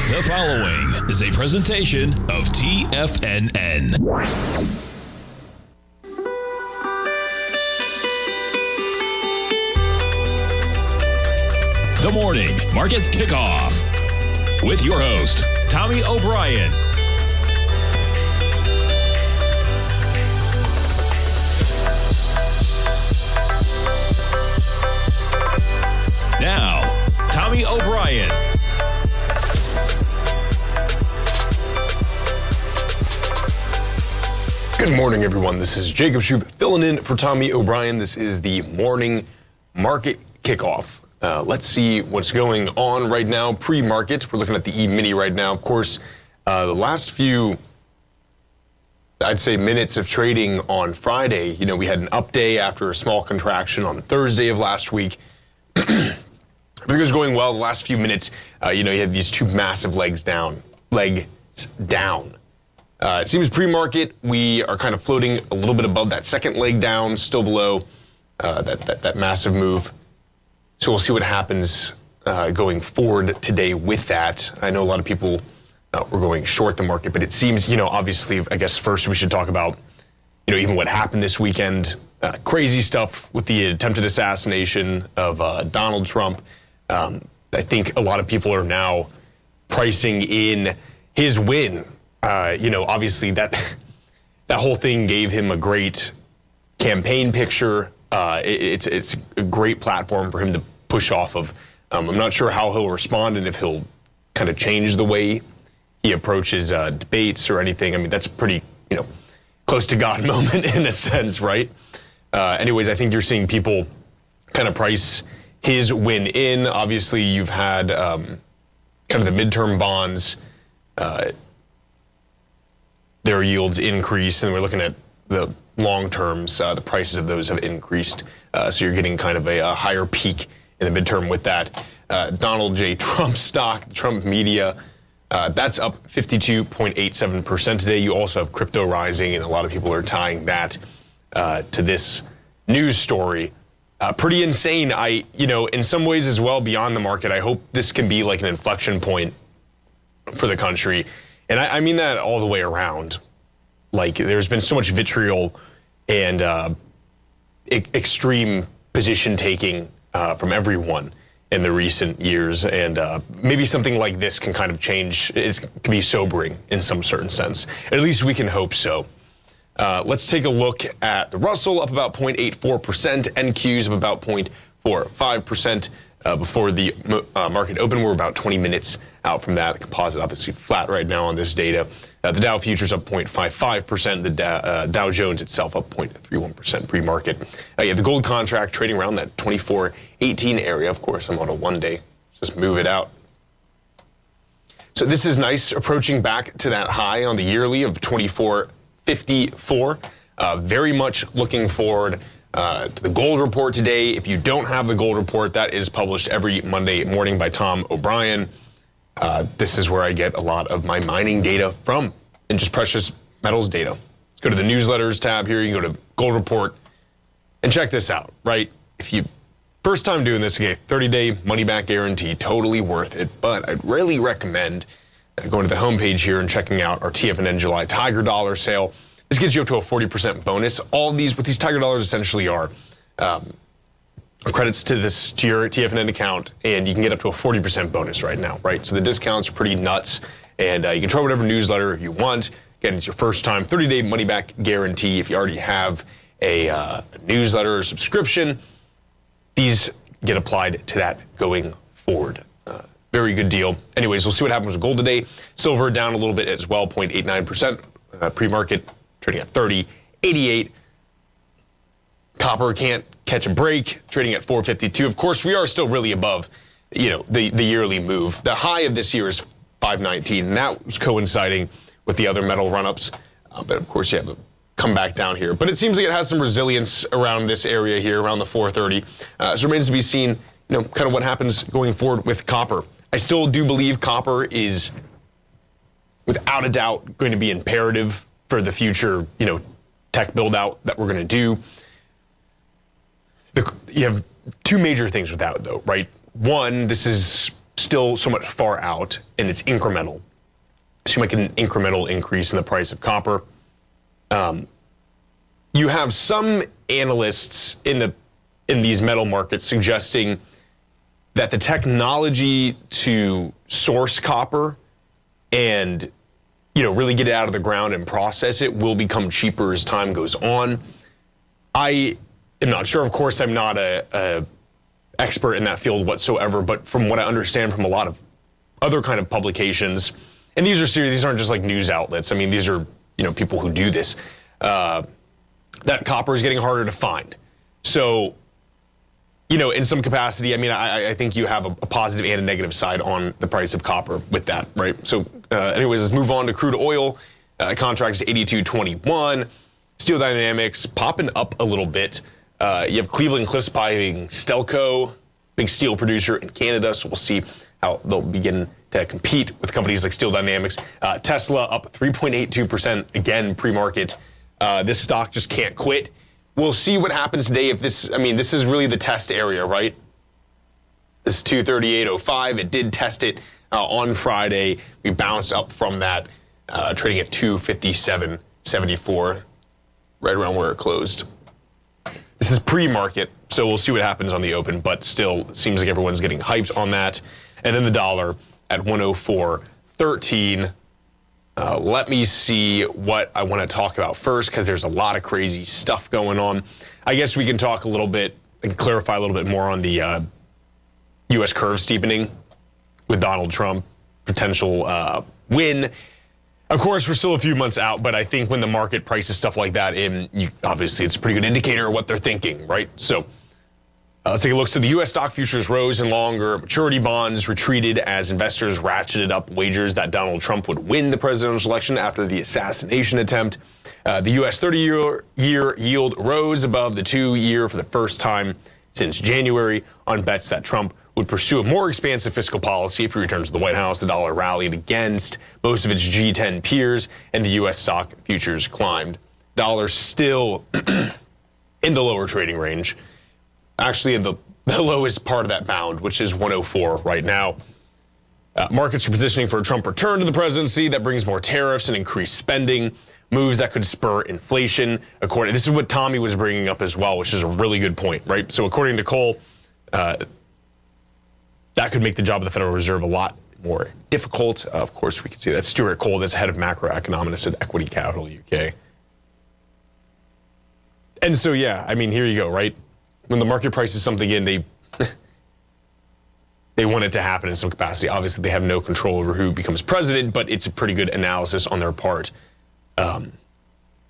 The following is a presentation of TFNN. The Morning Market Kickoff with your host, Tommy O'Brien. Now, Tommy O'Brien. Good morning, everyone. This is Jacob Shoup filling in for Tommy O'Brien. This is the Morning Market Kickoff. Let's see what's going on right now. Pre-market, we're looking at the E-mini right now. Of course, the last few, I'd say, minutes of trading on Friday, we had an up day after a small contraction on Thursday of last week. Everything was going well the last few minutes. You had these two massive legs down. It seems pre-market, we are kind of floating a little bit above that second leg down, still below that massive move. So we'll see what happens going forward today with that. I know a lot of people were going short the market, but it seems, obviously, I guess first we should talk about, even what happened this weekend. Crazy stuff with the attempted assassination of Donald Trump. I think a lot of people are now pricing in his win. Obviously that whole thing gave him a great campaign picture. It's a great platform for him to push off of. I'm not sure how he'll respond and if he'll kind of change the way he approaches debates or anything. I mean, that's a pretty, close to God moment in a sense, right? Anyways, I think you're seeing people kind of price his win in. Obviously, you've had kind of the midterm bonds, their yields increase, and we're looking at the long terms. The prices of those have increased, so you're getting kind of a higher peak in the midterm with that. Donald J. Trump stock, Trump media, that's up 52.87% today. You also have crypto rising, and a lot of people are tying that to this news story. Pretty insane. In some ways as well, beyond the market, I hope this can be like an inflection point for the country. And I mean that all the way around. Like, there's been so much vitriol and extreme position taking from everyone in the recent years. And maybe something like this can kind of change. It can be sobering in some certain sense. At least we can hope so. Let's take a look at the Russell, up about 0.84%. NQs of about 0.45%. Before the market open, we're about 20 minutes out from that. The composite obviously flat right now on this data. The Dow futures up 0.55%. The Dow Jones itself up 0.31% pre-market. You have the gold contract trading around that 24.18 area. Of course, I'm on a one-day. Just move it out. So this is nice, approaching back to that high on the yearly of 24.54. Very much looking forward to the gold report today. If you don't have the gold report, that is published every Monday morning by Tom O'Brien. This is where I get a lot of my mining data from, and just precious metals data. Let's go to the newsletters tab here. You can go to gold report and check this out, right? If you first time doing this, again, 30-day money-back guarantee, totally worth it. But I'd really recommend going to the homepage here and checking out our TFNN July Tiger Dollar sale. This gets you up to a 40% bonus. All of these, what these Tiger Dollars essentially are, credits to your TFNN account, and you can get up to a 40% bonus right now, right? So the discounts are pretty nuts, and you can try whatever newsletter you want. Again, it's your first time, 30-day money-back guarantee. If you already have a newsletter or subscription, these get applied to that going forward. Very good deal. Anyways, we'll see what happens with gold today. Silver down a little bit as well, 0.89%. Pre-market trading at 30.88. Copper can't catch a break, trading at 4.52. Of course, we are still really above, the yearly move. The high of this year is 5.19, and that was coinciding with the other metal run-ups. But of course, you have a come back down here. But it seems like it has some resilience around this area here, around the 4.30. So it remains to be seen, kind of what happens going forward with copper. I still do believe copper is, without a doubt, going to be imperative for the future, tech build out that we're going to do. You have two major things with that, though, right? One, this is still somewhat far out, and it's incremental. So you might get an incremental increase in the price of copper. You have some analysts in these metal markets suggesting that the technology to source copper and really get it out of the ground and process it will become cheaper as time goes on. I am not sure. Of course, I'm not a expert in that field whatsoever, but from what I understand from a lot of other kind of publications, and these are serious, these aren't just like news outlets. I mean, these are people who do this. That copper is getting harder to find. So, in some capacity, I mean, I think you have a positive and a negative side on the price of copper with that, right? So, anyways, let's move on to crude oil. Contract is 82.21. Steel Dynamics popping up a little bit. You have Cleveland-Cliffs buying Stelco, big steel producer in Canada. So we'll see how they'll begin to compete with companies like Steel Dynamics. Tesla up 3.82% again pre-market. This stock just can't quit. We'll see what happens today if this is really the test area, right? This is 238.05. It did test it on Friday. We bounced up from that, trading at 257.74, right around where it closed. This is pre-market, so we'll see what happens on the open, but still, it seems like everyone's getting hyped on that. And then the dollar at 104.13. Let me see what I want to talk about first, because there's a lot of crazy stuff going on. I guess we can talk a little bit and clarify a little bit more on the U.S. curve steepening with Donald Trump, potential win. Of course, we're still a few months out, but I think when the market prices stuff like that in, obviously it's a pretty good indicator of what they're thinking, right? So let's take a look. So the U.S. stock futures rose and longer maturity bonds retreated as investors ratcheted up wagers that Donald Trump would win the presidential election after the assassination attempt. The U.S. 30-year yield rose above the 2-year for the first time since January on bets that Trump would pursue a more expansive fiscal policy if he returns to the White House. The dollar rallied against most of its G10 peers, and the U.S. stock futures climbed. Dollar still in the lower trading range. Actually, in the lowest part of that bound, which is 104 right now. Markets are positioning for a Trump return to the presidency that brings more tariffs and increased spending, moves that could spur inflation. This is what Tommy was bringing up as well, which is a really good point, right? So according to Cole, that could make the job of the Federal Reserve a lot more difficult. Of course, we can see that. Stuart Cole is head of macroeconomics at Equity Capital UK. And so, yeah, I mean, here you go, right? When the market prices something in, they want it to happen in some capacity. Obviously, they have no control over who becomes president, but it's a pretty good analysis on their part. And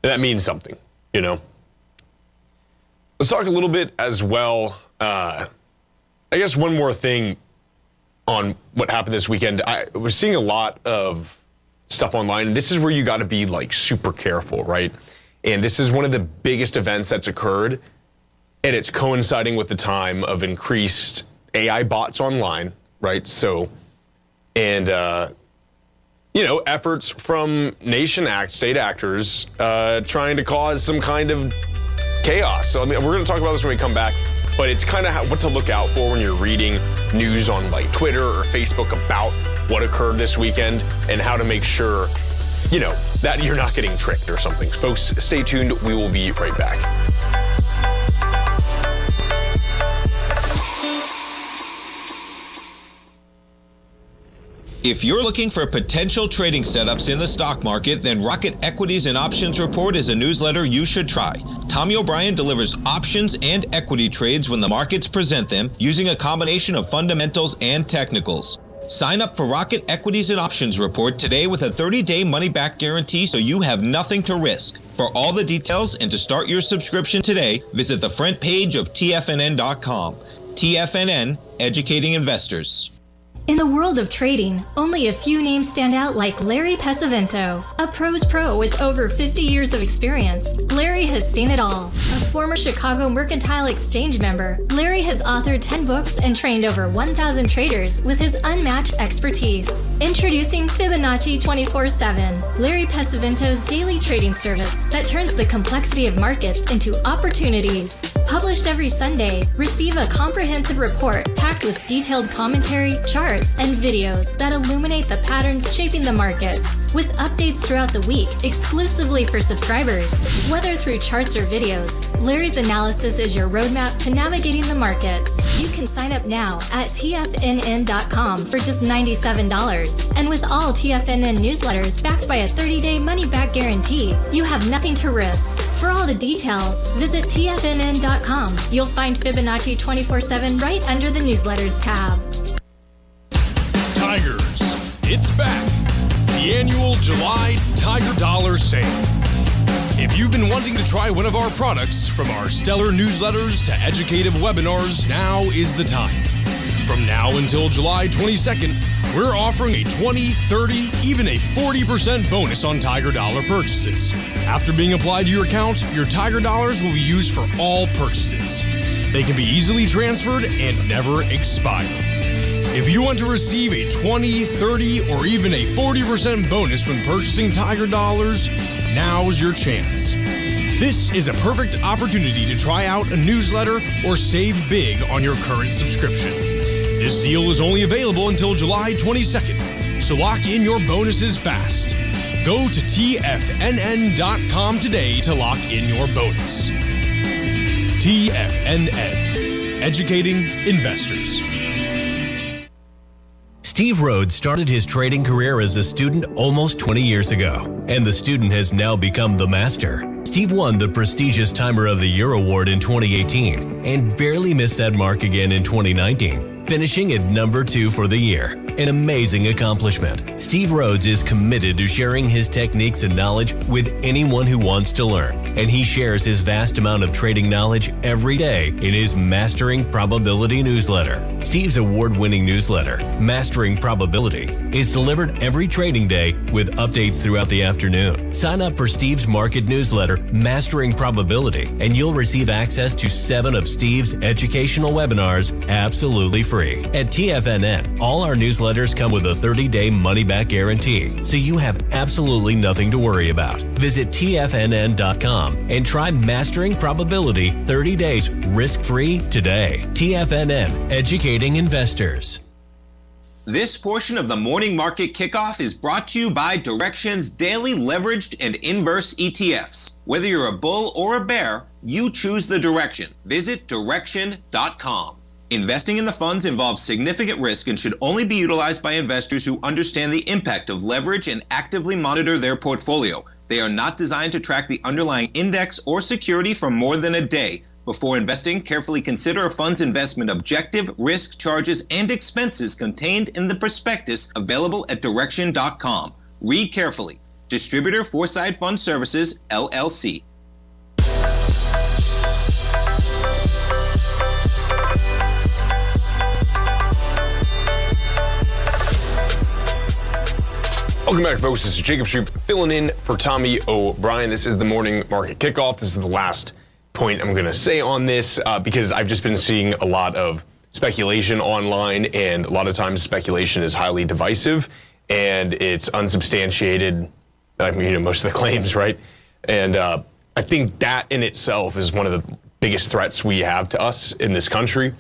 that means something, Let's talk a little bit as well. I guess one more thing on what happened this weekend. We're seeing a lot of stuff online, and this is where you got to be like super careful, right? And this is one of the biggest events that's occurred, and it's coinciding with the time of increased AI bots online, right? So, and efforts from state actors trying to cause some kind of chaos. So we're going to talk about this when we come back. But it's kind of what to look out for when you're reading news on like Twitter or Facebook about what occurred this weekend and how to make sure, that you're not getting tricked or something. Folks, stay tuned. We will be right back. If you're looking for potential trading setups in the stock market, then Rocket Equities and Options Report is a newsletter you should try. Tommy O'Brien delivers options and equity trades when the markets present them, using a combination of fundamentals and technicals. Sign up for Rocket Equities and Options Report today with a 30-day money-back guarantee, so you have nothing to risk. For all the details and to start your subscription today, visit the front page of TFNN.com. TFNN, educating investors. In the world of trading, only a few names stand out like Larry Pesavento, a pro's pro with over 50 years of experience. Larry has seen it all. A former Chicago Mercantile Exchange member, Larry has authored 10 books and trained over 1,000 traders with his unmatched expertise. Introducing Fibonacci 24/7, Larry Pesavento's daily trading service that turns the complexity of markets into opportunities. Published every Sunday, receive a comprehensive report packed with detailed commentary, charts, and videos that illuminate the patterns shaping the markets, with updates throughout the week exclusively for subscribers. Whether through charts or videos, Larry's analysis is your roadmap to navigating the markets. You can sign up now at TFNN.com for just $97. And with all TFNN newsletters backed by a 30-day money-back guarantee, you have nothing to risk. For all the details, visit TFNN.com. You'll find Fibonacci 24/7 right under the newsletters tab. Tigers, it's back. The annual July Tiger Dollar Sale. If you've been wanting to try one of our products, from our stellar newsletters to educative webinars, now is the time. From now until July 22nd, we're offering a 20, 30, even a 40% bonus on Tiger Dollar purchases. After being applied to your account, your Tiger Dollars will be used for all purchases. They can be easily transferred and never expire. If you want to receive a 20, 30, or even a 40% bonus when purchasing Tiger Dollars, now's your chance. This is a perfect opportunity to try out a newsletter or save big on your current subscription. This deal is only available until July 22nd, so lock in your bonuses fast. Go to TFNN.com today to lock in your bonus. TFNN, educating investors. Steve Rhodes started his trading career as a student almost 20 years ago, and the student has now become the master. Steve won the prestigious Timer of the Year award in 2018 and barely missed that mark again in 2019, finishing at number 2 for the year. An amazing accomplishment. Steve Rhodes is committed to sharing his techniques and knowledge with anyone who wants to learn, and he shares his vast amount of trading knowledge every day in his Mastering Probability newsletter. Steve's award-winning newsletter, Mastering Probability, is delivered every trading day with updates throughout the afternoon. Sign up for Steve's market newsletter, Mastering Probability, and you'll receive access to 7 of Steve's educational webinars absolutely free. At TFNN, all our newsletters come with a 30-day money-back guarantee, so you have absolutely nothing to worry about. Visit TFNN.com and try Mastering Probability 30 days risk-free today. TFNN, educating investors. This portion of the morning market kickoff is brought to you by Direxion's daily leveraged and inverse ETFs. Whether you're a bull or a bear, you choose the direction. Visit Direxion.com. Investing in the funds involves significant risk and should only be utilized by investors who understand the impact of leverage and actively monitor their portfolio. They are not designed to track the underlying index or security for more than a day. Before investing, carefully consider a fund's investment objective, risk, charges, and expenses contained in the prospectus available at Direxion.com. Read carefully. Distributor Foreside Fund Services, LLC. Welcome back, folks. This is Jacob Shoup filling in for Tommy O'Brien. This is the morning market kickoff. This is the last point I'm going to say on this because I've just been seeing a lot of speculation online, and a lot of times speculation is highly divisive and it's unsubstantiated. I mean, most of the claims, right? And I think that in itself is one of the biggest threats we have to us in this country.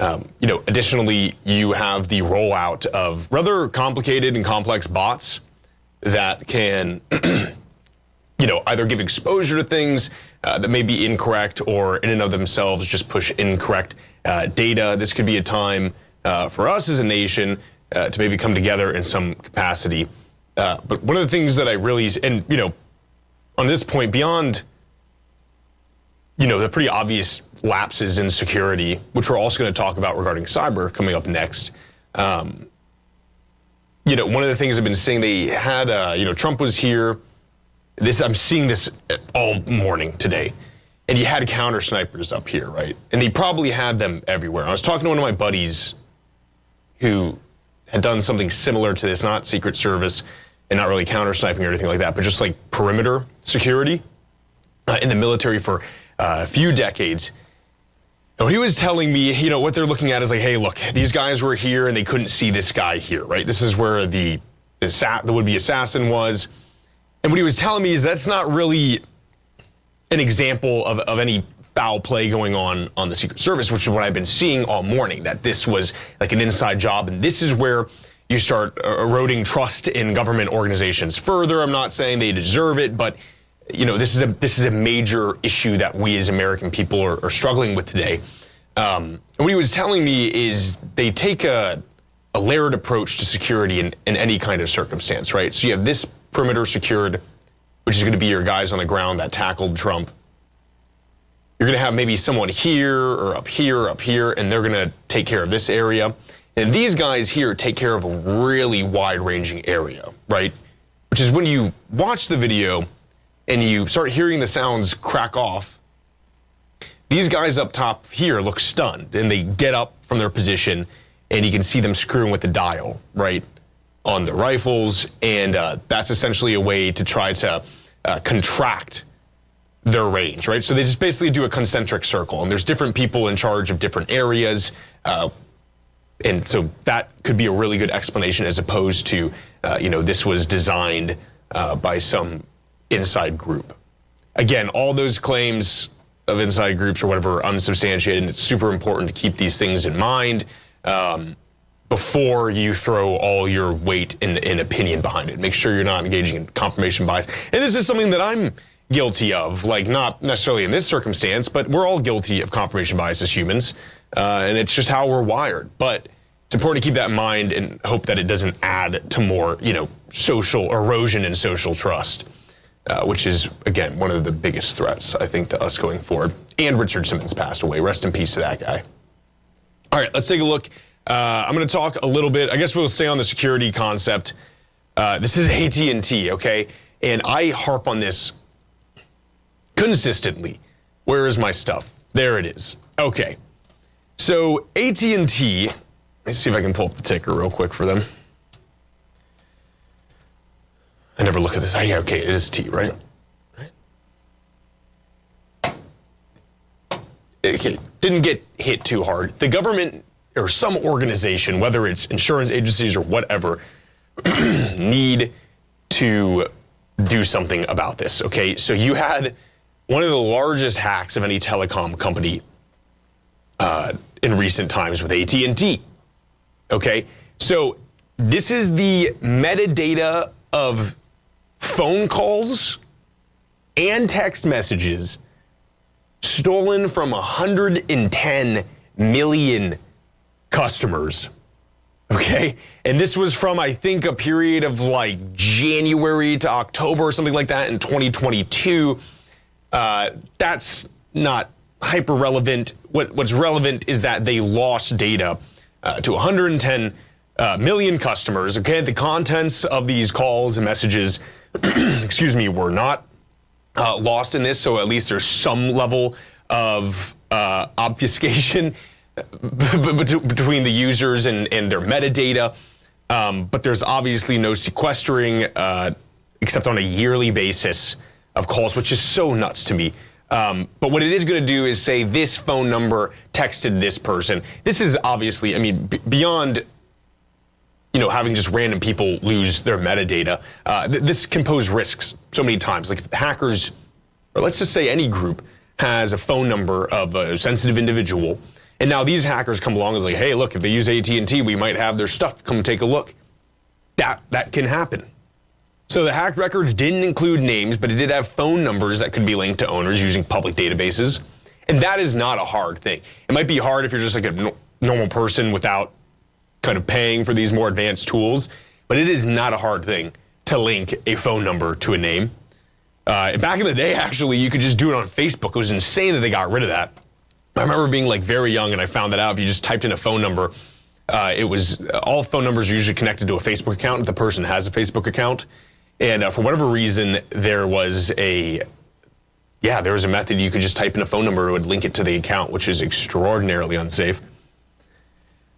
Additionally, you have the rollout of rather complicated and complex bots that can, either give exposure to things that may be incorrect, or in and of themselves just push incorrect data. This could be a time for us as a nation to maybe come together in some capacity. But one of the things that I really, on this point, beyond, the pretty obvious lapses in security, which we're also going to talk about regarding cyber coming up next. One of the things I've been seeing, they had, Trump was here. I'm seeing this all morning today. And you had counter snipers up here, right? And they probably had them everywhere. I was talking to one of my buddies who had done something similar to this, not Secret Service and not really counter sniping or anything like that, but just like perimeter security in the military for a few decades. And he was telling me, what they're looking at is like, hey, look, these guys were here and they couldn't see this guy here, right? This is where the would-be assassin was. And what he was telling me is that's not really an example of any foul play going on the Secret Service, which is what I've been seeing all morning, that this was like an inside job. And this is where you start eroding trust in government organizations further. I'm not saying they deserve it, but this is a major issue that we as American people are struggling with today. And what he was telling me is they take a layered approach to security in any kind of circumstance, right? So you have this perimeter secured, which is going to be your guys on the ground that tackled Trump. You're going to have maybe someone here or up here, and they're going to take care of this area. And these guys here take care of a really wide-ranging area, right? Which is when you watch the video and you start hearing the sounds crack off, these guys up top here look stunned, and they get up from their position, and you can see them screwing with the dial, right, on their rifles, and that's essentially a way to try to contract their range, right? So they just basically do a concentric circle, and there's different people in charge of different areas, and so that could be a really good explanation as opposed to, this was designed by some inside group. Again, all those claims of inside groups or whatever are unsubstantiated, and it's super important to keep these things in mind before you throw all your weight in opinion behind it. Make sure you're not engaging in confirmation bias. And this is something that I'm guilty of, like not necessarily in this circumstance, but we're all guilty of confirmation bias as humans, and it's just how we're wired. But it's important to keep that in mind and hope that it doesn't add to more, social erosion and social trust, which is, again, one of the biggest threats, I think, to us going forward. And Richard Simmons passed away. Rest in peace to that guy. All right, let's take a look. I'm going to talk a little bit. I guess we'll stay on the security concept. This is AT&T, okay? And I harp on this consistently. Where is my stuff? There it is. Okay. So AT&T, let me see if I can pull up the ticker real quick for them. I never look at this. Yeah, okay, it is T, right? It didn't get hit too hard. The government or some organization, whether it's insurance agencies or whatever, need to do something about this, okay? So you had one of the largest hacks of any telecom company in recent times with AT&T, okay? So this is the metadata of phone calls and text messages stolen from 110 million customers, okay? And this was from, I think, a period of like January to October or something like that in 2022. That's not hyper relevant. What's relevant is that they lost data to 110 million customers, okay? The contents of these calls and messages, were not lost in this, so at least there's some level of obfuscation between the users and their metadata, but there's obviously no sequestering except on a yearly basis of calls, which is so nuts to me. But what it is going to do is say this phone number texted this person. This is obviously, beyond having just random people lose their metadata, this can pose risks so many times. Like if the hackers, or let's just say any group, has a phone number of a sensitive individual, and now these hackers come along and like, hey, look, if they use AT&T, we might have their stuff. Come take a look. That can happen. So the hacked records didn't include names, but it did have phone numbers that could be linked to owners using public databases. And that is not a hard thing. It might be hard if you're just like a normal person without kind of paying for these more advanced tools, but it is not a hard thing to link a phone number to a name. Back in the day, actually, you could just do it on Facebook. It was insane that they got rid of that. I remember being like very young and I found that out. If you just typed in a phone number, it was all phone numbers are usually connected to a Facebook account if the person has a Facebook account. And for whatever reason, there was a method you could just type in a phone number, it would link it to the account, which is extraordinarily unsafe.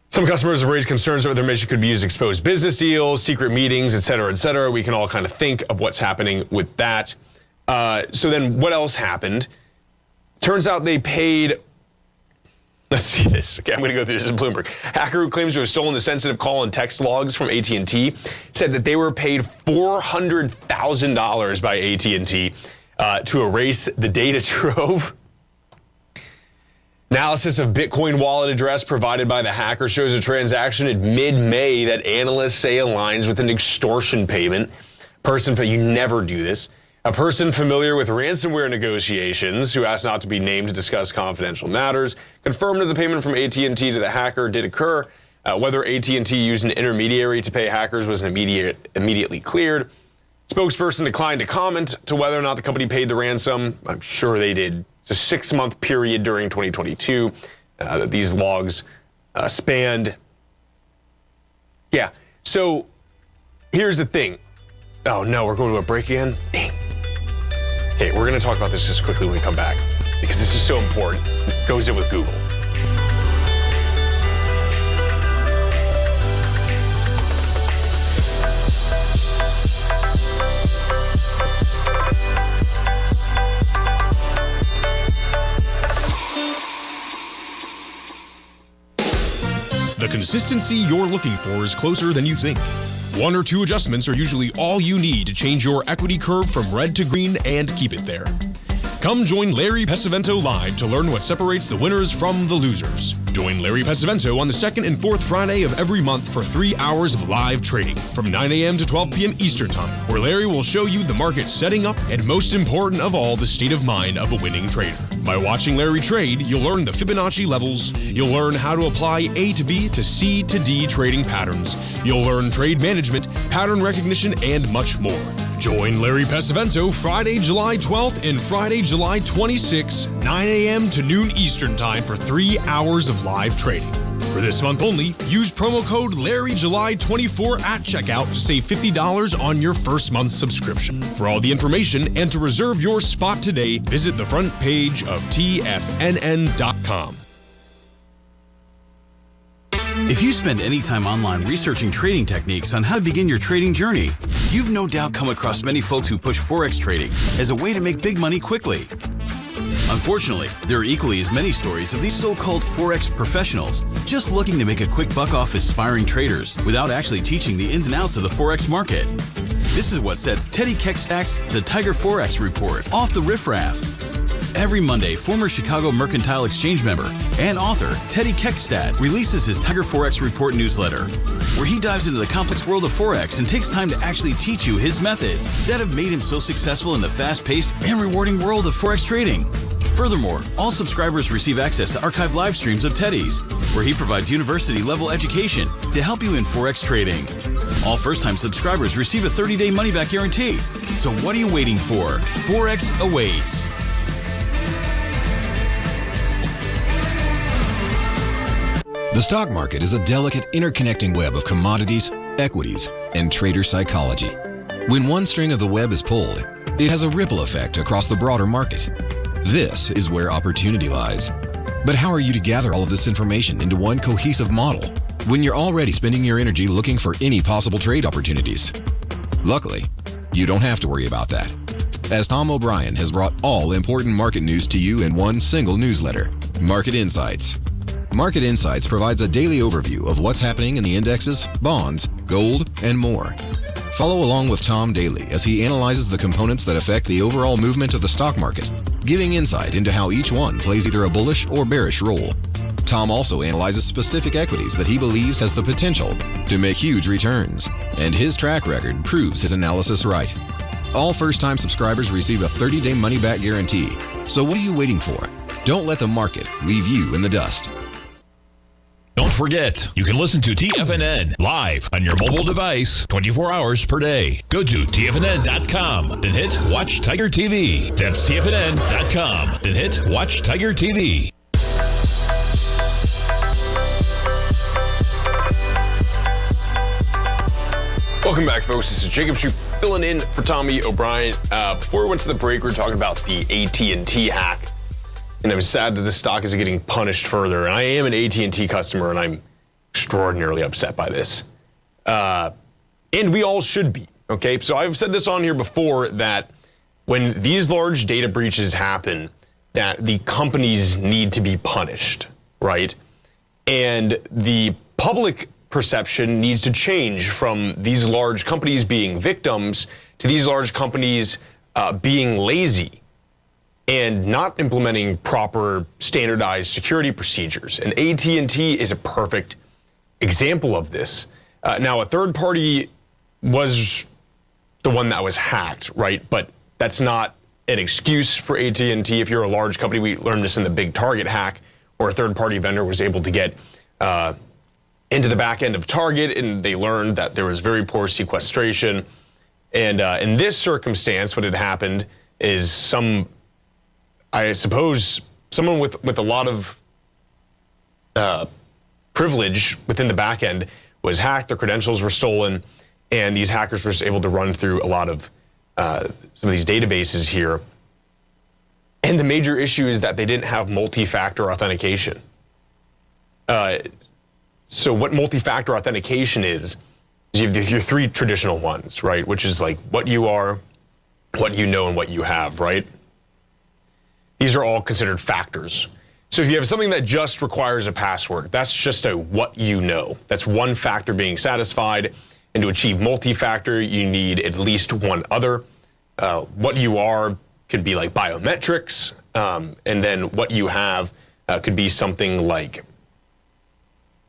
Some customers have raised concerns that their mission could be used to expose business deals, secret meetings, et cetera, et cetera. We can all kind of think of what's happening with that. So then what else happened? Turns out they paid, let's see this. Okay, I'm going to go through this in Bloomberg. Hacker who claims to have stolen the sensitive call and text logs from AT&T said that they were paid $400,000 by AT&T to erase the data trove. Analysis of Bitcoin wallet address provided by the hacker shows a transaction in mid-May that analysts say aligns with an extortion payment. You never do this. A person familiar with ransomware negotiations who asked not to be named to discuss confidential matters confirmed that the payment from AT&T to the hacker did occur. Whether AT&T used an intermediary to pay hackers was immediately cleared. Spokesperson declined to comment to whether or not the company paid the ransom. I'm sure they did. It's a 6-month period during 2022 that these logs spanned. Yeah, so here's the thing. Oh no, we're going to a break again? Dang. Okay, we're going to talk about this just quickly when we come back because this is so important. It goes in with Google. The consistency you're looking for is closer than you think. 1 or 2 adjustments are usually all you need to change your equity curve from red to green and keep it there. Come join Larry Pesavento live to learn what separates the winners from the losers. Join Larry Pesavento on the 2nd and 4th Friday of every month for 3 hours of live trading from 9 a.m. to 12 p.m. Eastern Time, where Larry will show you the market setting up and, most important of all, the state of mind of a winning trader. By watching Larry trade, you'll learn the Fibonacci levels, you'll learn how to apply A to B to C to D trading patterns, you'll learn trade management, pattern recognition, and much more. Join Larry Pesavento Friday, July 12th and Friday, July 26th, 9 a.m. to noon Eastern Time for 3 hours of live trading. For this month only, use promo code LarryJuly24 at checkout to save $50 on your first month subscription. For all the information and to reserve your spot today, visit the front page of TFNN.com. If you spend any time online researching trading techniques on how to begin your trading journey, you've no doubt come across many folks who push Forex trading as a way to make big money quickly. Unfortunately, there are equally as many stories of these so-called Forex professionals just looking to make a quick buck off aspiring traders without actually teaching the ins and outs of the Forex market. This is what sets Teddy Keckstack's The Tiger Forex Report off the riffraff. Every Monday, former Chicago Mercantile Exchange member and author Teddy Keckstad releases his Tiger Forex Report newsletter, where he dives into the complex world of Forex and takes time to actually teach you his methods that have made him so successful in the fast-paced and rewarding world of Forex trading. Furthermore, all subscribers receive access to archived live streams of Teddy's, where he provides university-level education to help you in Forex trading. All first-time subscribers receive a 30-day money-back guarantee. So what are you waiting for? Forex awaits. The stock market is a delicate, interconnecting web of commodities, equities, and trader psychology. When one string of the web is pulled, it has a ripple effect across the broader market. This is where opportunity lies. But how are you to gather all of this information into one cohesive model when you're already spending your energy looking for any possible trade opportunities? Luckily, you don't have to worry about that, as Tom O'Brien has brought all important market news to you in one single newsletter, Market Insights. Market Insights provides a daily overview of what's happening in the indexes, bonds, gold, and more. Follow along with Tom daily as he analyzes the components that affect the overall movement of the stock market, giving insight into how each one plays either a bullish or bearish role. Tom also analyzes specific equities that he believes has the potential to make huge returns, and his track record proves his analysis right. All first-time subscribers receive a 30-day money-back guarantee. So what are you waiting for? Don't let the market leave you in the dust. Don't forget, you can listen to TFNN live on your mobile device 24 hours per day. Go to TFNN.com, then hit Watch Tiger TV. That's TFNN.com, then hit Watch Tiger TV. Welcome back, folks. This is Jacob Shoup filling in for Tommy O'Brien. Before we went to the break, we were talking about the AT&T hack. And I'm sad that this stock is getting punished further. And I am an AT&T customer, and I'm extraordinarily upset by this. And we all should be, okay? So I've said this on here before, that when these large data breaches happen, that the companies need to be punished, right? And the public perception needs to change from these large companies being victims to these large companies being lazy. and not implementing proper standardized security procedures. And AT&T is a perfect example of this. Now, a third party was the one that was hacked, right? But that's not an excuse for AT&T. If you're a large company, we learned this in the big Target hack, where a third party vendor was able to get into the back end of Target, and they learned that there was very poor sequestration. And in this circumstance, what had happened is I suppose, someone with a lot of privilege within the back end was hacked, their credentials were stolen, and these hackers were just able to run through a lot of some of these databases here. And the major issue is that they didn't have multi-factor authentication. So what multi-factor authentication is you have your three traditional ones, right? Which is like what you are, what you know, and what you have, right? These are all considered factors. So if you have something that just requires a password, that's just a what you know. That's one factor being satisfied. And to achieve multi-factor, you need at least one other. What you are could be like biometrics. And then what you have could be something like,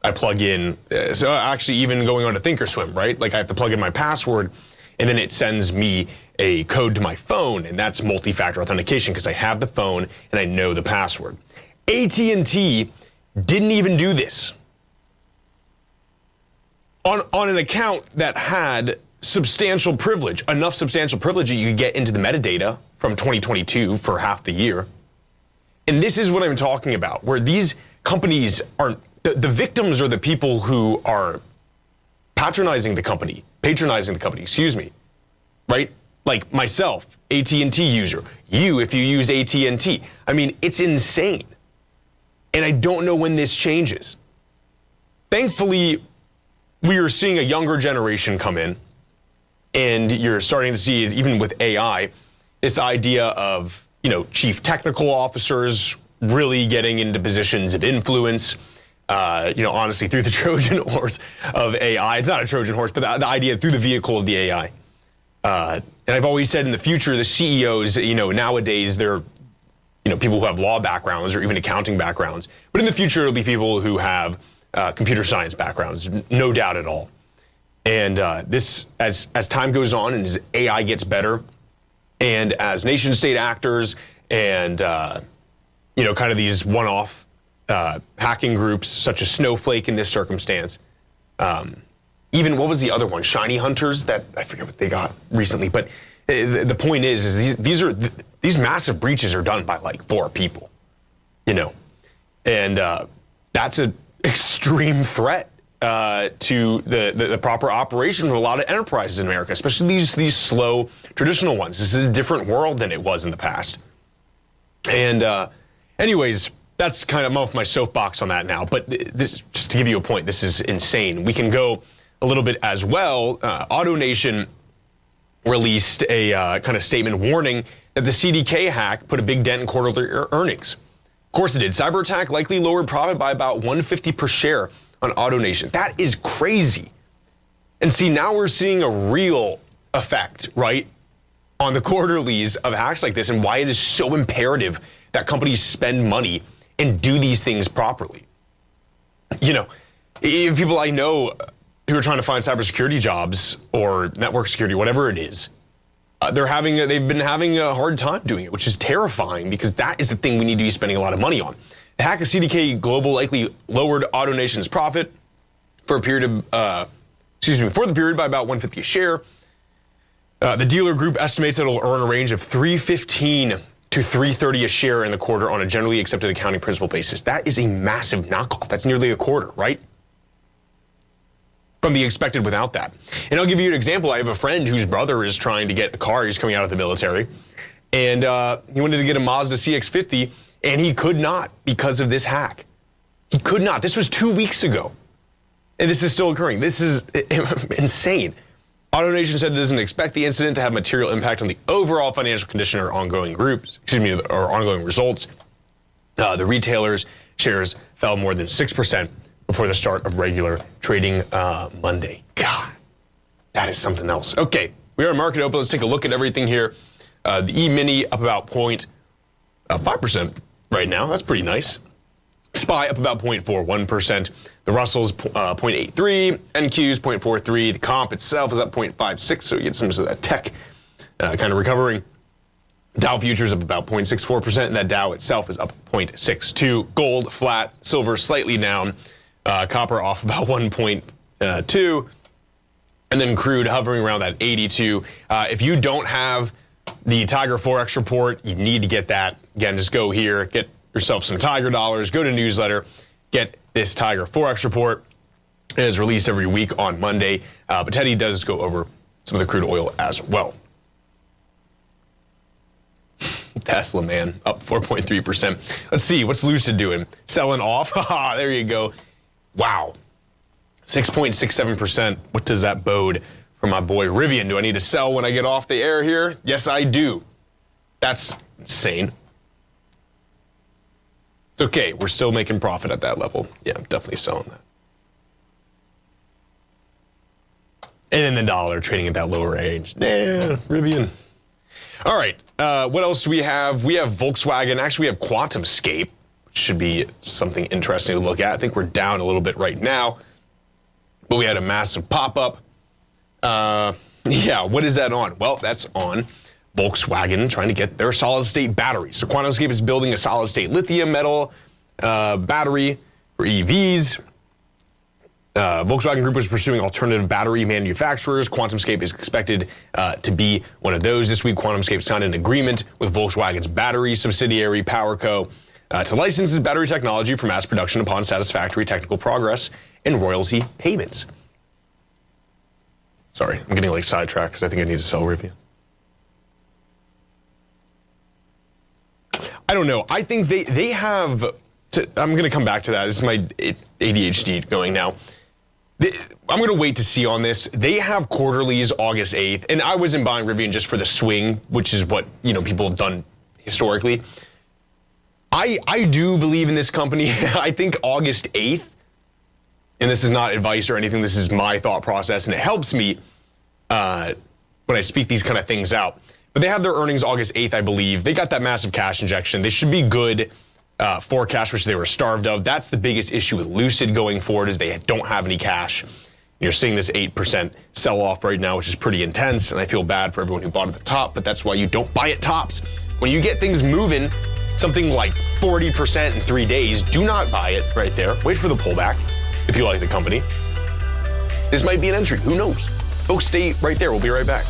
I plug in, so actually even going on to Thinkorswim, right? Like I have to plug in my password and then it sends me a code to my phone, and that's multi-factor authentication because I have the phone and I know the password. AT&T didn't even do this on an account that had substantial privilege, enough substantial privilege that you could get into the metadata from 2022 for half the year. And this is what I'm talking about, where these companies are, the victims are the people who are patronizing the company, right? Like myself, AT&T user, you if you use AT&T. I mean, it's insane. And I don't know when this changes. Thankfully, we are seeing a younger generation come in, and you're starting to see it even with AI, this idea of, chief technical officers really getting into positions of influence, honestly, through the Trojan horse of AI. It's not a Trojan horse, but the idea through the vehicle of the AI. And I've always said in the future, the CEOs, nowadays they're, people who have law backgrounds or even accounting backgrounds. But in the future, it'll be people who have computer science backgrounds, no doubt at all. And this, as time goes on and as AI gets better, and as nation state actors and, kind of these one-off hacking groups, such as Snowflake in this circumstance, even what was the other one? Shiny Hunters, that I forget what they got recently. But the point is these massive breaches are done by like 4 people, and that's an extreme threat to the proper operation of a lot of enterprises in America, especially these slow traditional ones. This is a different world than it was in the past. And anyways, that's kind of off my soapbox on that now. But this, just to give you a point, this is insane. We can go a little bit as well. AutoNation released a kind of statement warning that the CDK hack put a big dent in quarterly earnings. Of course it did. Cyber attack likely lowered profit by about $1.50 per share on AutoNation. That is crazy. And see, now we're seeing a real effect, right, on the quarterlies of hacks like this, and why it is so imperative that companies spend money and do these things properly. Even people I know who are trying to find cybersecurity jobs or network security, whatever it is, they've been having a hard time doing it, which is terrifying because that is the thing we need to be spending a lot of money on. The hack of CDK Global likely lowered AutoNation's profit for the period by about $1.50 a share. The dealer group estimates that it'll earn a range of $3.15 to $3.30 a share in the quarter on a generally accepted accounting principle basis. That is a massive knockoff. That's nearly a quarter, right? From the expected without that. And I'll give you an example. I have a friend whose brother is trying to get a car. He's coming out of the military. And he wanted to get a Mazda CX-50, and he could not because of this hack. He could not. This was 2 weeks ago. And this is still occurring. This is insane. AutoNation said it doesn't expect the incident to have material impact on the overall financial condition or ongoing ongoing results. The retailer's shares fell more than 6% before the start of regular trading Monday. God, that is something else. Okay, we are in market open. Let's take a look at everything here. The E-mini up about 0.1%, 5% right now. That's pretty nice. SPY up about 0.41%. The Russell's 0.83. NQ's 0.43. The comp itself is up 0.56, so you get some of that tech kind of recovering. Dow futures up about 0.64%, and that Dow itself is up 0.62. Gold flat, silver slightly down, copper off about 1.2, and then crude hovering around that 82. If you don't have the Tiger Forex report, you need to get that. Again, just go here, get yourself some Tiger dollars, go to newsletter, get this Tiger Forex report. It is released every week on Monday, but Teddy does go over some of the crude oil as well. Tesla, man, up 4.3%. Let's see, what's Lucid doing? Selling off? Haha, there you go. Wow. 6.67%. What does that bode for my boy Rivian? Do I need to sell when I get off the air here? Yes, I do. That's insane. It's okay. We're still making profit at that level. Yeah, I'm definitely selling that. And then the dollar trading at that lower range. Yeah, Rivian. All right, what else do we have? We have Volkswagen. Actually, we have QuantumScape, which should be something interesting to look at. I think we're down a little bit right now, but we had a massive pop-up. Yeah, what is that on? Well, that's on Volkswagen trying to get their solid-state batteries. So QuantumScape is building a solid-state lithium metal battery for EVs. Volkswagen Group was pursuing alternative battery manufacturers. QuantumScape is expected to be one of those. This week, QuantumScape signed an agreement with Volkswagen's battery subsidiary, PowerCo, to license its battery technology for mass production upon satisfactory technical progress and royalty payments. Sorry, I'm getting like sidetracked because I think I need to sell Rivian. I don't know. I think they have... I'm going to come back to that. This is my ADHD going now. I'm going to wait to see on this. They have quarterlies August 8th, and I wasn't buying Rivian just for the swing, which is what people have done historically. I do believe in this company. I think August 8th, and this is not advice or anything, this is my thought process, and it helps me when I speak these kind of things out. But they have their earnings August 8th, I believe. They got that massive cash injection. They should be good. Forecast, which they were starved of. That's the biggest issue with Lucid going forward, is they don't have any cash. You're seeing this 8% sell-off right now, which is pretty intense, and I feel bad for everyone who bought at the top, but that's why you don't buy at tops. When you get things moving, something like 40% in 3 days, do not buy it right there. Wait for the pullback if you like the company. This might be an entry. Who knows? Folks, stay right there. We'll be right back.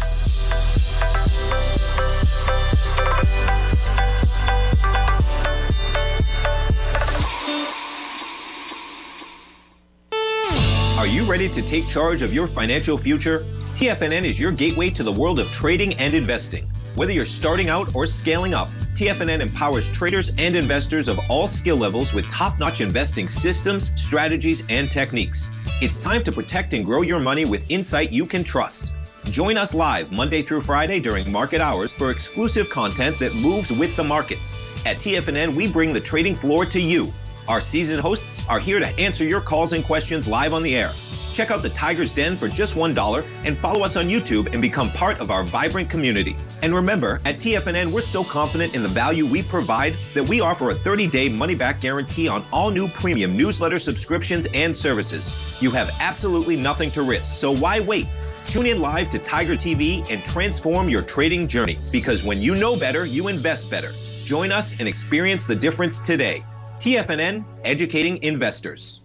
Are you ready to take charge of your financial future? TFNN is your gateway to the world of trading and investing. Whether you're starting out or scaling up, TFNN empowers traders and investors of all skill levels with top-notch investing systems, strategies, and techniques. It's time to protect and grow your money with insight you can trust. Join us live Monday through Friday during market hours for exclusive content that moves with the markets. At TFNN, we bring the trading floor to you. Our seasoned hosts are here to answer your calls and questions live on the air. Check out the Tiger's Den for just $1 and follow us on YouTube and become part of our vibrant community. And remember, at TFNN, we're so confident in the value we provide that we offer a 30-day money-back guarantee on all new premium newsletter subscriptions and services. You have absolutely nothing to risk, so why wait? Tune in live to Tiger TV and transform your trading journey, because when you know better, you invest better. Join us and experience the difference today. TFNN, educating investors.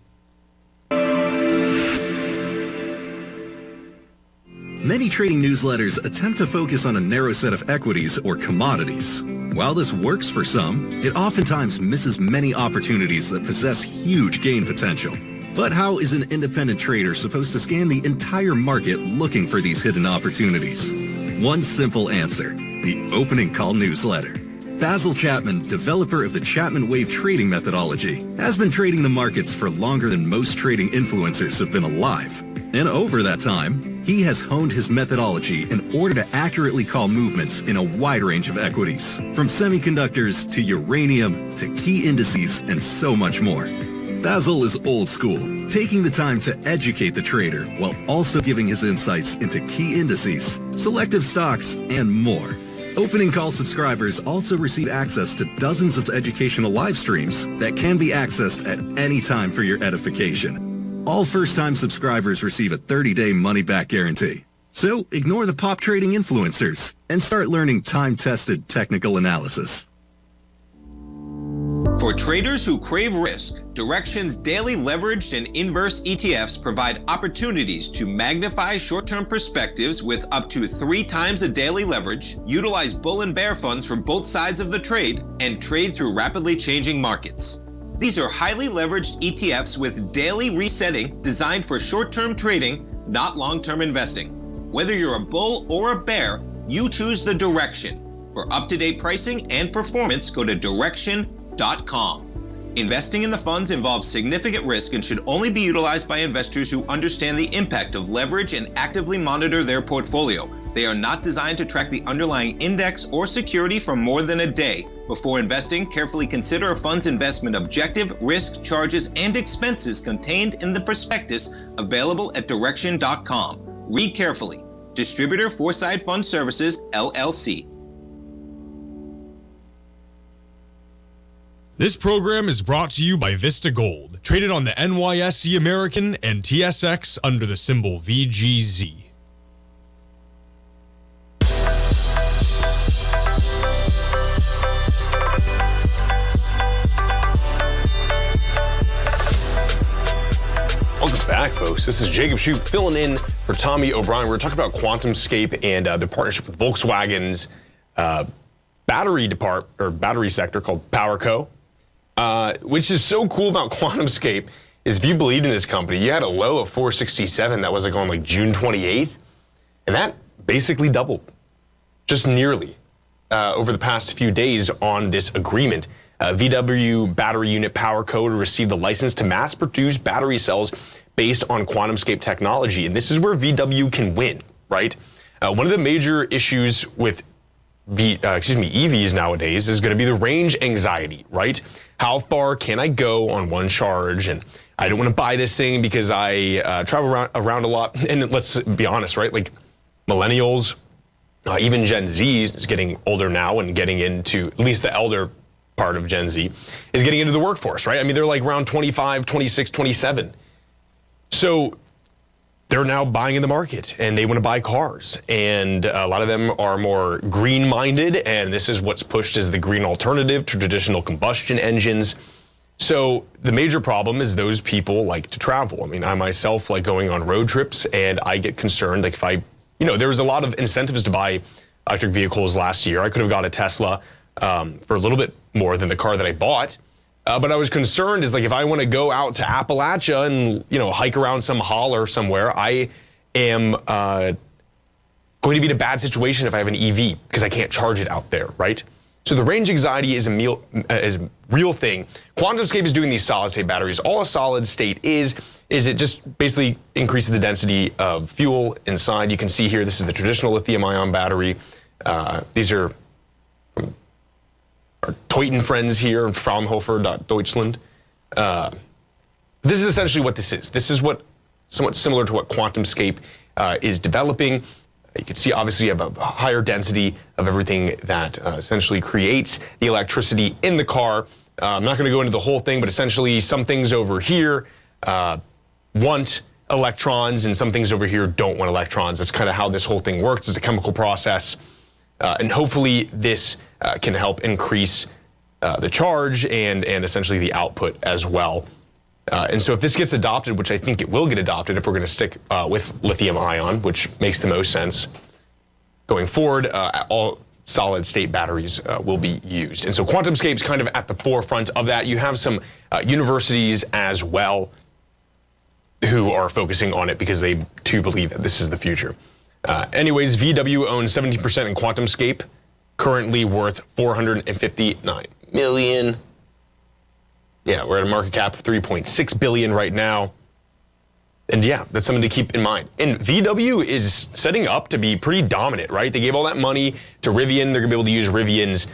Many trading newsletters attempt to focus on a narrow set of equities or commodities. While this works for some, it oftentimes misses many opportunities that possess huge gain potential. But how is an independent trader supposed to scan the entire market looking for these hidden opportunities? One simple answer: the opening call newsletter. Basil Chapman, developer of the Chapman Wave trading methodology, has been trading the markets for longer than most trading influencers have been alive. And over that time, he has honed his methodology in order to accurately call movements in a wide range of equities, from semiconductors to uranium to key indices and so much more. Basil is old school, taking the time to educate the trader while also giving his insights into key indices, selective stocks, and more. Opening call subscribers also receive access to dozens of educational live streams that can be accessed at any time for your edification. All first-time subscribers receive a 30-day money-back guarantee. So ignore the pop trading influencers and start learning time-tested technical analysis. For traders who crave risk, Direxion's daily leveraged and inverse ETFs provide opportunities to magnify short-term perspectives with up to 3 times a daily leverage, utilize bull and bear funds from both sides of the trade, and trade through rapidly changing markets. These are highly leveraged ETFs with daily resetting designed for short-term trading, not long-term investing. Whether you're a bull or a bear, you choose the Direxion. For up-to-date pricing and performance, go to Direxion.com. Investing in the funds involves significant risk and should only be utilized by investors who understand the impact of leverage and actively monitor their portfolio. They are not designed to track the underlying index or security for more than a day. Before investing, carefully consider a fund's investment objective, risk, charges, and expenses contained in the prospectus available at Direxion.com. Read carefully. Distributor Foreside Fund Services, LLC. This program is brought to you by Vista Gold, traded on the NYSE American and TSX under the symbol VGZ. Welcome back, folks. This is Jacob Shoup filling in for Tommy O'Brien. We're talking about QuantumScape and the partnership with Volkswagen's battery sector called PowerCo. Which is so cool about QuantumScape is if you believed in this company, you had a low of 467 that was like on like June 28th, and that basically doubled, just nearly, over the past few days on this agreement. VW battery unit PowerCo to receive the license to mass produce battery cells based on QuantumScape technology, and this is where VW can win, right? One of the major issues with EVs nowadays is going to be the range anxiety, right? How far can I go on one charge? And I don't want to buy this thing because I travel around a lot. And let's be honest, right? Like millennials, even Gen Z is getting older now and getting into, at least the elder part of Gen Z, is getting into the workforce, right? I mean, they're like around 25, 26, 27. So they're now buying in the market and they want to buy cars. And a lot of them are more green-minded, and this is what's pushed as the green alternative to traditional combustion engines. So the major problem is those people like to travel. I mean, I myself like going on road trips, and I get concerned, like if there was a lot of incentives to buy electric vehicles last year. I could have got a Tesla for a little bit more than the car that I bought. But I was concerned is like if I want to go out to Appalachia and, hike around some holler somewhere, I am going to be in a bad situation if I have an EV because I can't charge it out there, right? So the range anxiety is a real thing. QuantumScape is doing these solid state batteries. All a solid state is it just basically increases the density of fuel inside. You can see here, this is the traditional lithium ion battery. These are our Teuten friends here, Fraunhofer.Deutschland. This is essentially what this is. This is somewhat similar to what QuantumScape is developing. You can see, obviously, you have a higher density of everything that essentially creates the electricity in the car. I'm not going to go into the whole thing, but essentially some things over here want electrons and some things over here don't want electrons. That's kind of how this whole thing works. It's a chemical process. And hopefully this can help increase the charge and essentially the output as well. And so if this gets adopted, which I think it will get adopted if we're going to stick with lithium ion, which makes the most sense going forward, all solid state batteries will be used. And so QuantumScape's kind of at the forefront of that. You have some universities as well who are focusing on it because they too believe that this is the future. Anyways, VW owns 17% in QuantumScape, currently worth $459 million. Yeah, we're at a market cap of $3.6 billion right now. And yeah, that's something to keep in mind. And VW is setting up to be pretty dominant, right? They gave all that money to Rivian. They're gonna be able to use Rivian's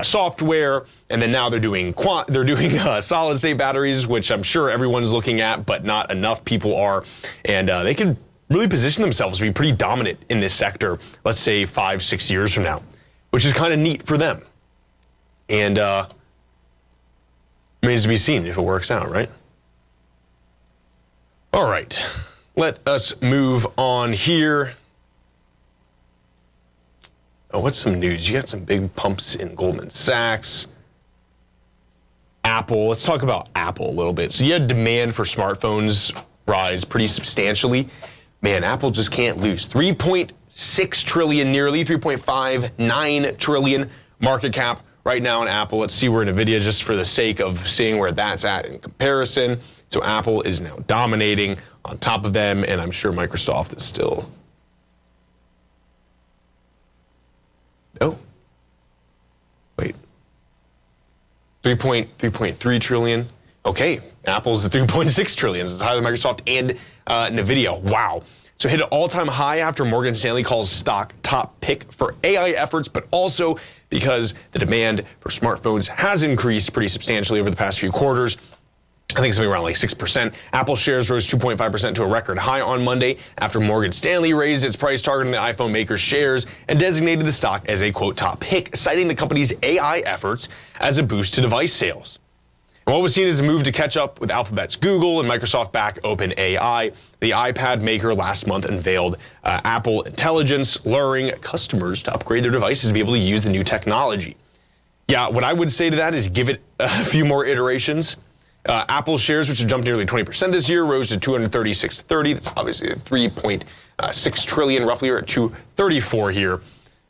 software, and then now they're doing solid state batteries, which I'm sure everyone's looking at, but not enough people are. And they can really position themselves to be pretty dominant in this sector, let's say 5-6 years from now. which is kind of neat for them. And remains to be seen if it works out, right? All right, let us move on here. Oh, what's some news? You got some big pumps in Goldman Sachs. Apple, let's talk about Apple a little bit. So you had demand for smartphones rise pretty substantially. Man, Apple just can't lose. 3.6 trillion, nearly 3.59 trillion market cap right now in Apple. Let's see where NVIDIA, just for the sake of seeing where that's at in comparison. So Apple is now dominating on top of them, and I'm sure Microsoft is still. Oh. Wait. 3.3 trillion. Okay, Apple's the 3.6 trillion. It's higher than Microsoft and NVIDIA. Wow. So hit an all-time high after Morgan Stanley calls stock top pick for AI efforts, but also because the demand for smartphones has increased pretty substantially over the past few quarters. I think something around like 6%. Apple shares rose 2.5% to a record high on Monday after Morgan Stanley raised its price target on the iPhone maker's shares and designated the stock as a, quote, top pick, citing the company's AI efforts as a boost to device sales. And what was seen as a move to catch up with Alphabet's Google and Microsoft-backed OpenAI, the iPad maker last month unveiled Apple Intelligence, luring customers to upgrade their devices to be able to use the new technology. Yeah, what I would say to that is give it a few more iterations. Apple shares, which have jumped nearly 20% this year, rose to 236.30. That's obviously 3.6 trillion, roughly, or at 234 here.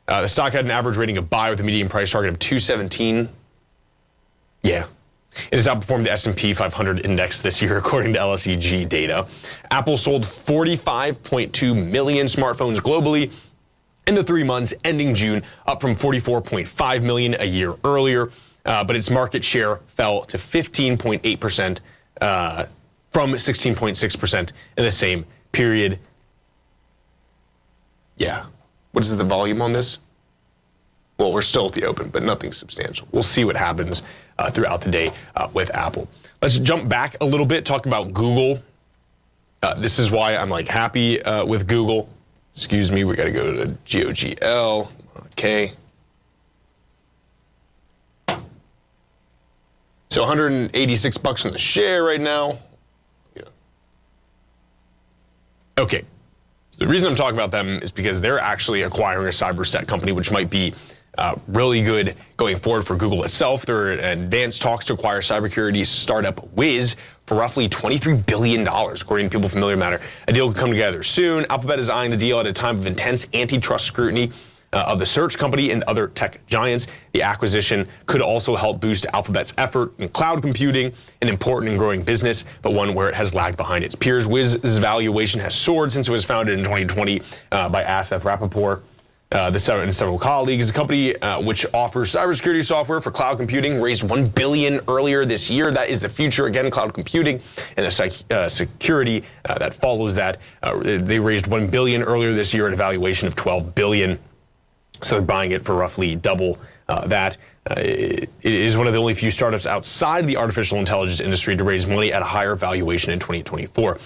The stock had an average rating of buy with a median price target of 217. Yeah. It has outperformed the S&P 500 index this year, according to LSEG data. Apple sold 45.2 million smartphones globally in the 3 months ending June, up from 44.5 million a year earlier. But its market share fell to 15.8% from 16.6% in the same period. Yeah. What is the volume on this? Well, we're still at the open, but nothing substantial. We'll see what happens throughout the day with Apple. Let's jump back a little bit, talk about Google. This is why I'm like happy with Google. Excuse me, we got to go to GOGL. Okay. So 186 bucks on the share right now. Yeah. Okay. The reason I'm talking about them is because they're actually acquiring a cyber company, which might be really good going forward for Google itself. They're in advanced talks to acquire cybersecurity startup Wiz for roughly $23 billion, according to people familiar with the matter. A deal could come together soon. Alphabet is eyeing the deal at a time of intense antitrust scrutiny of the search company and other tech giants. The acquisition could also help boost Alphabet's effort in cloud computing, an important and growing business, but one where it has lagged behind its peers. Wiz's valuation has soared since it was founded in 2020 by Asaf Rappaport and several colleagues. The company, which offers cybersecurity software for cloud computing, raised $1 billion earlier this year. That is the future, again, cloud computing and the security that follows that. They raised $1 billion earlier this year at a valuation of $12 billion. So they're buying it for roughly double that. It is one of the only few startups outside the artificial intelligence industry to raise money at a higher valuation in 2024.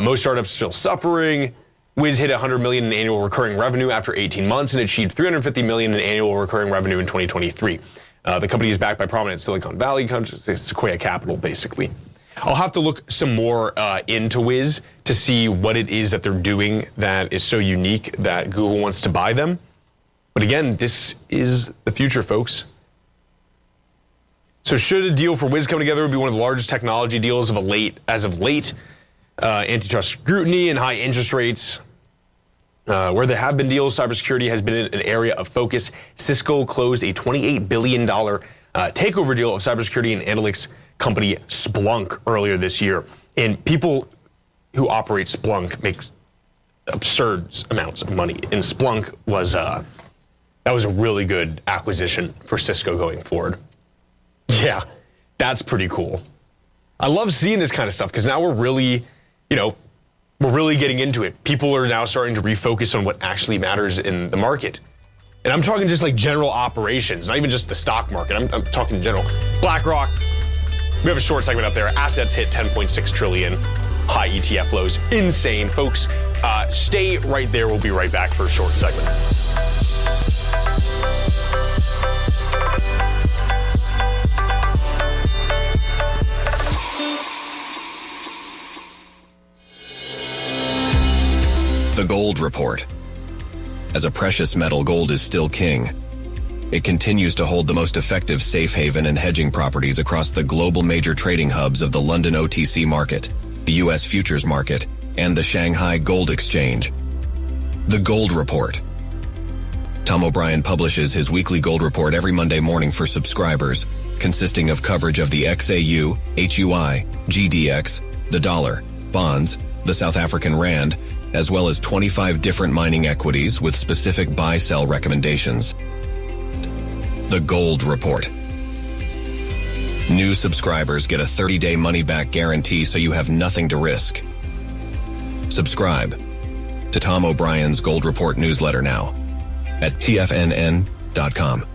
Most startups are still suffering. Wiz hit $100 million in annual recurring revenue after 18 months and achieved $350 million in annual recurring revenue in 2023. The company is backed by prominent Silicon Valley companies, Sequoia Capital, basically. I'll have to look some more into Wiz to see what it is that they're doing that is so unique that Google wants to buy them. But again, this is the future, folks. So should a deal for Wiz come together, it would be one of the largest technology deals as of late. Antitrust scrutiny and high interest rates. Where there have been deals, cybersecurity has been an area of focus. Cisco closed a $28 billion takeover deal of cybersecurity and analytics company Splunk earlier this year. And people who operate Splunk make absurd amounts of money. And Splunk was that was a really good acquisition for Cisco going forward. Yeah, that's pretty cool. I love seeing this kind of stuff because now we're really, we're really getting into it. People are now starting to refocus on what actually matters in the market. And I'm talking just like general operations, not even just the stock market. I'm talking in general. BlackRock, we have a short segment up there. Assets hit 10.6 trillion. high ETF lows. Insane, folks. Stay right there. We'll be right back for a short segment. The Gold Report. As a precious metal, gold is still king. It continues to hold the most effective safe haven and hedging properties across the global major trading hubs of the London OTC market, the U.S. futures market, and the Shanghai Gold Exchange. The Gold Report. Tom O'Brien publishes his weekly gold report every Monday morning for subscribers, consisting of coverage of the XAU, HUI, GDX, the dollar, bonds, the South African rand, as well as 25 different mining equities with specific buy-sell recommendations. The Gold Report. New subscribers get a 30-day money-back guarantee, so you have nothing to risk. Subscribe to Tom O'Brien's Gold Report newsletter now at TFNN.com.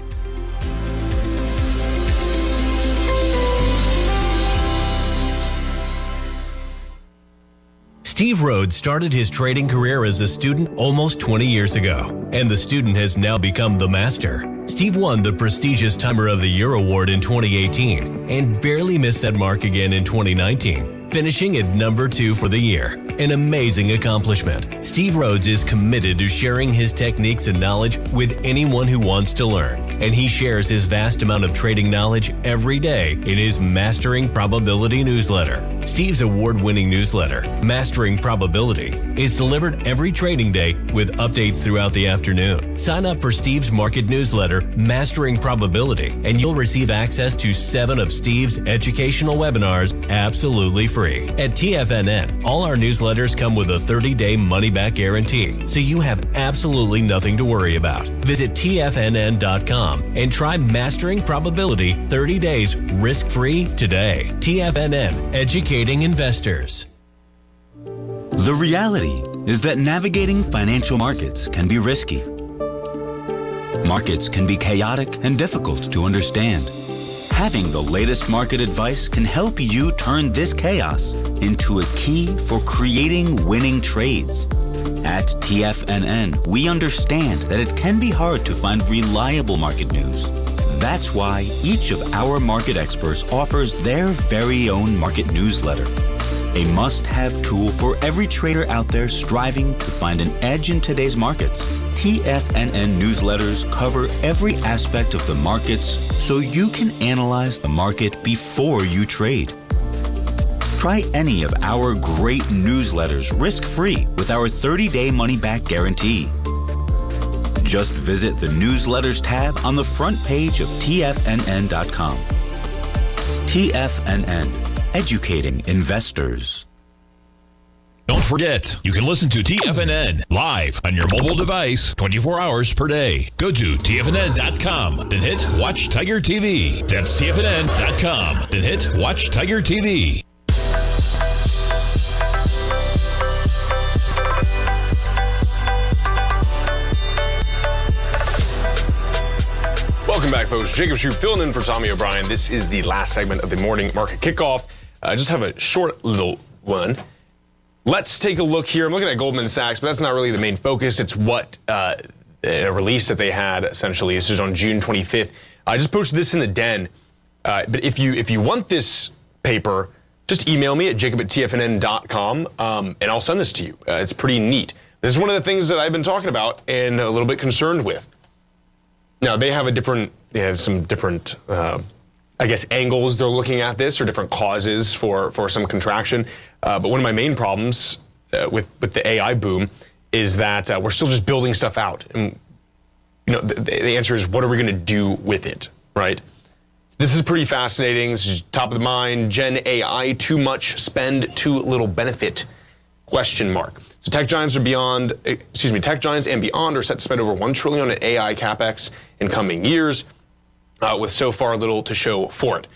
Steve Rhodes started his trading career as a student almost 20 years ago, and the student has now become the master. Steve won the prestigious Timer of the Year award in 2018 and barely missed that mark again in 2019, finishing at number 2 for the year. An amazing accomplishment. Steve Rhodes is committed to sharing his techniques and knowledge with anyone who wants to learn, and he shares his vast amount of trading knowledge every day in his Mastering Probability newsletter. Steve's award-winning newsletter, Mastering Probability, is delivered every trading day with updates throughout the afternoon. Sign up for Steve's market newsletter, Mastering Probability, and you'll receive access to 7 of Steve's educational webinars absolutely free. At TFNN, all our newsletters come with a 30-day money-back guarantee, so you have absolutely nothing to worry about. Visit TFNN.com and try Mastering Probability 30 days risk-free today. TFNN, educating investors. The reality is that navigating financial markets can be risky. Markets can be chaotic and difficult to understand. Having the latest market advice can help you turn this chaos into a key for creating winning trades. At TFNN, we understand that it can be hard to find reliable market news. That's why each of our market experts offers their very own market newsletter, a must-have tool for every trader out there striving to find an edge in today's markets. TFNN newsletters cover every aspect of the markets so you can analyze the market before you trade. Try any of our great newsletters risk-free with our 30-day money-back guarantee. Just visit the Newsletters tab on the front page of TFNN.com. TFNN, educating investors. Don't forget, you can listen to TFNN live on your mobile device 24 hours per day. Go to TFNN.com, then hit Watch Tiger TV. That's TFNN.com, then hit Watch Tiger TV. Welcome back, folks. Jacob Shoup filling in for Tommy O'Brien. This is the last segment of the morning market kickoff. I just have a short little one. Let's take a look here. I'm looking at Goldman Sachs, but that's not really the main focus. It's what a release that they had, essentially. This is on June 25th. I just posted this in the den. But if you want this paper, just email me at jacob@tfnn.com, and I'll send this to you. It's pretty neat. This is one of the things that I've been talking about and a little bit concerned with. Now, they have some different, I guess, angles they're looking at this, or different causes for some contraction. But one of my main problems with the AI boom is that we're still just building stuff out. And, the answer is, what are we going to do with it, right? This is pretty fascinating. This is top of the mind. Gen AI, too much spend, too little benefit, ? So tech giants and beyond are set to spend over $1 trillion on AI capex in coming years, with so far little to show for it.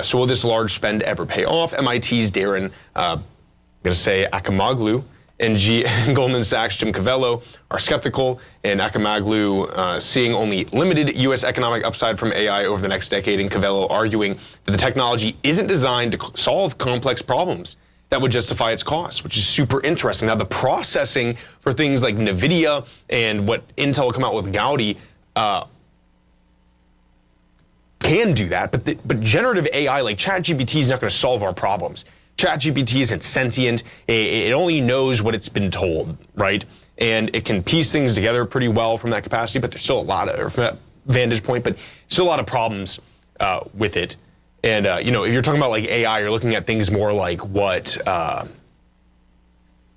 So will this large spend ever pay off? MIT's Darren, I'm going to say Akamoglu, and Goldman Sachs' Jim Cavello are skeptical, and Akamoglu seeing only limited U.S. economic upside from AI over the next decade, and Cavello arguing that the technology isn't designed to solve complex problems. that would justify its cost, which is super interesting. Now, the processing for things like NVIDIA and what Intel will come out with Gaudi can do that, but generative AI like ChatGPT is not going to solve our problems. ChatGPT isn't sentient. It only knows what it's been told, right? And it can piece things together pretty well from that capacity, but there's still a lot of, or from that vantage point, but still a lot of problems with it. And, you know, if you're talking about like AI, you're looking at things more like what,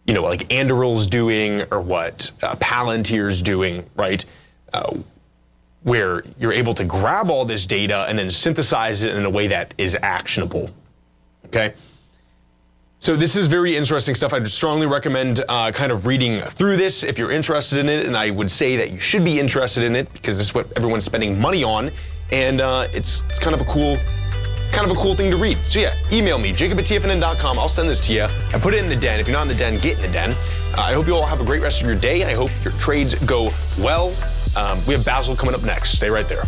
you know, like Anduril's doing or what Palantir's doing, right? Where you're able to grab all this data and then synthesize it in a way that is actionable, okay? So this is very interesting stuff. I'd strongly recommend kind of reading through this if you're interested in it, and I would say that you should be interested in it because this is what everyone's spending money on, and it's kind of a cool thing to read. So yeah, email me, jacob@tfnn.com. I'll send this to you. I put it in the den. If you're not in the den, get in the den. I hope you all have a great rest of your day. I hope your trades go well. We have Basil coming up next. Stay right there.